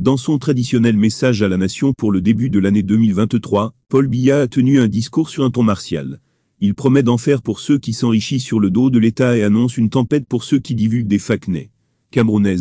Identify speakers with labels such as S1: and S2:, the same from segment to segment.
S1: Dans son traditionnel message à la nation pour le début de l'année 2023, Paul Biya a tenu un discours sur un ton martial. Il promet d'en faire pour ceux qui s'enrichissent sur le dos de l'État et annonce une tempête pour ceux qui divulguent des fake news. Camerounais,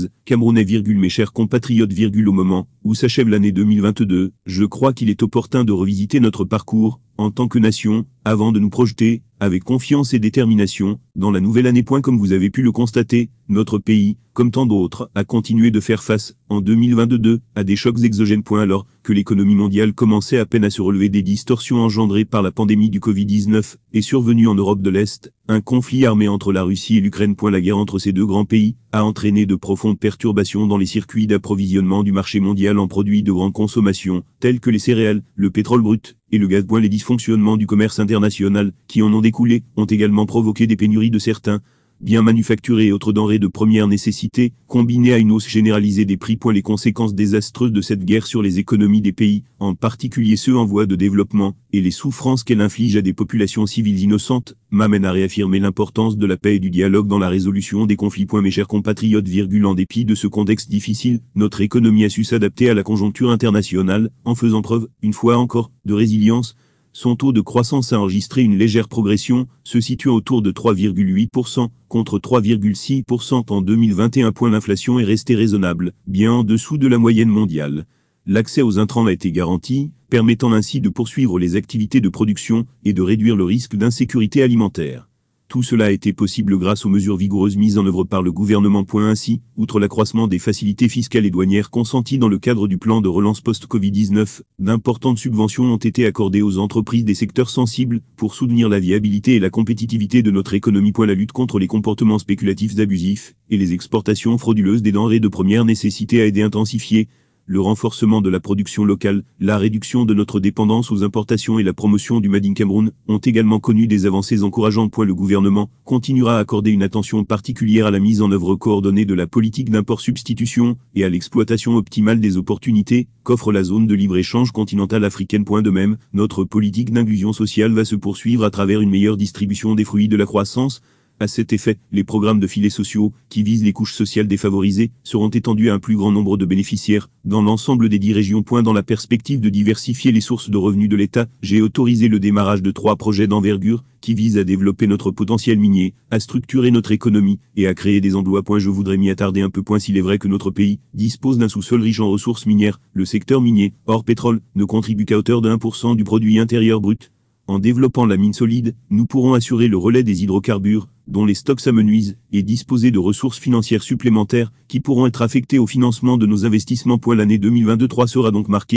S1: mes chers compatriotes, au moment où s'achève l'année 2022, je crois qu'il est opportun de revisiter notre parcours, en tant que nation, avant de nous projeter, avec confiance et détermination, dans la nouvelle année. Comme vous avez pu le constater, notre pays, comme tant d'autres, a continué de faire face, en 2022, à des chocs exogènes. Alors que l'économie mondiale commençait à peine à se relever des distorsions engendrées par la pandémie du Covid-19, est survenu en Europe de l'Est, un conflit armé entre la Russie et l'Ukraine. La guerre entre ces deux grands pays a entraîné de profondes perturbations dans les circuits d'approvisionnement du marché mondial en produits de grande consommation, tels que les céréales, le pétrole brut et le gaz. Les dysfonctionnements du commerce international, qui en ont découlé, ont également provoqué des pénuries de certains biens manufacturés et autres denrées de première nécessité, combinées à une hausse généralisée des prix. Les conséquences désastreuses de cette guerre sur les économies des pays, en particulier ceux en voie de développement, et les souffrances qu'elle inflige à des populations civiles innocentes, m'amènent à réaffirmer l'importance de la paix et du dialogue dans la résolution des conflits. Mes chers compatriotes, en dépit de ce contexte difficile, notre économie a su s'adapter à la conjoncture internationale, en faisant preuve, une fois encore, de résilience. Son taux de croissance a enregistré une légère progression, se situant autour de 3,8%, contre 3,6% en 2021. L'inflation est restée raisonnable, bien en dessous de la moyenne mondiale. L'accès aux intrants a été garanti, permettant ainsi de poursuivre les activités de production et de réduire le risque d'insécurité alimentaire. Tout cela a été possible grâce aux mesures vigoureuses mises en œuvre par le gouvernement. Ainsi, outre l'accroissement des facilités fiscales et douanières consenties dans le cadre du plan de relance post-Covid-19, d'importantes subventions ont été accordées aux entreprises des secteurs sensibles pour soutenir la viabilité et la compétitivité de notre économie. La lutte contre les comportements spéculatifs abusifs et les exportations frauduleuses des denrées de première nécessité a aidé à intensifier le renforcement de la production locale, la réduction de notre dépendance aux importations et la promotion du Made in Cameroun ont également connu des avancées encourageantes. Le gouvernement continuera à accorder une attention particulière à la mise en œuvre coordonnée de la politique d'import-substitution et à l'exploitation optimale des opportunités qu'offre la zone de libre-échange continentale africaine. De même, notre politique d'inclusion sociale va se poursuivre à travers une meilleure distribution des fruits de la croissance. À cet effet, les programmes de filets sociaux, qui visent les couches sociales défavorisées, seront étendus à un plus grand nombre de bénéficiaires, dans l'ensemble des 10 régions. Dans la perspective de diversifier les sources de revenus de l'État, j'ai autorisé le démarrage de 3 projets d'envergure, qui visent à développer notre potentiel minier, à structurer notre économie, et à créer des emplois. Je voudrais m'y attarder un peu. S'il est vrai que notre pays dispose d'un sous-sol riche en ressources minières, le secteur minier, hors pétrole, ne contribue qu'à hauteur de 1% du produit intérieur brut. En développant la mine solide, nous pourrons assurer le relais des hydrocarbures, dont les stocks s'amenuisent, et disposer de ressources financières supplémentaires qui pourront être affectées au financement de nos investissements. L'année 2023 sera donc marquée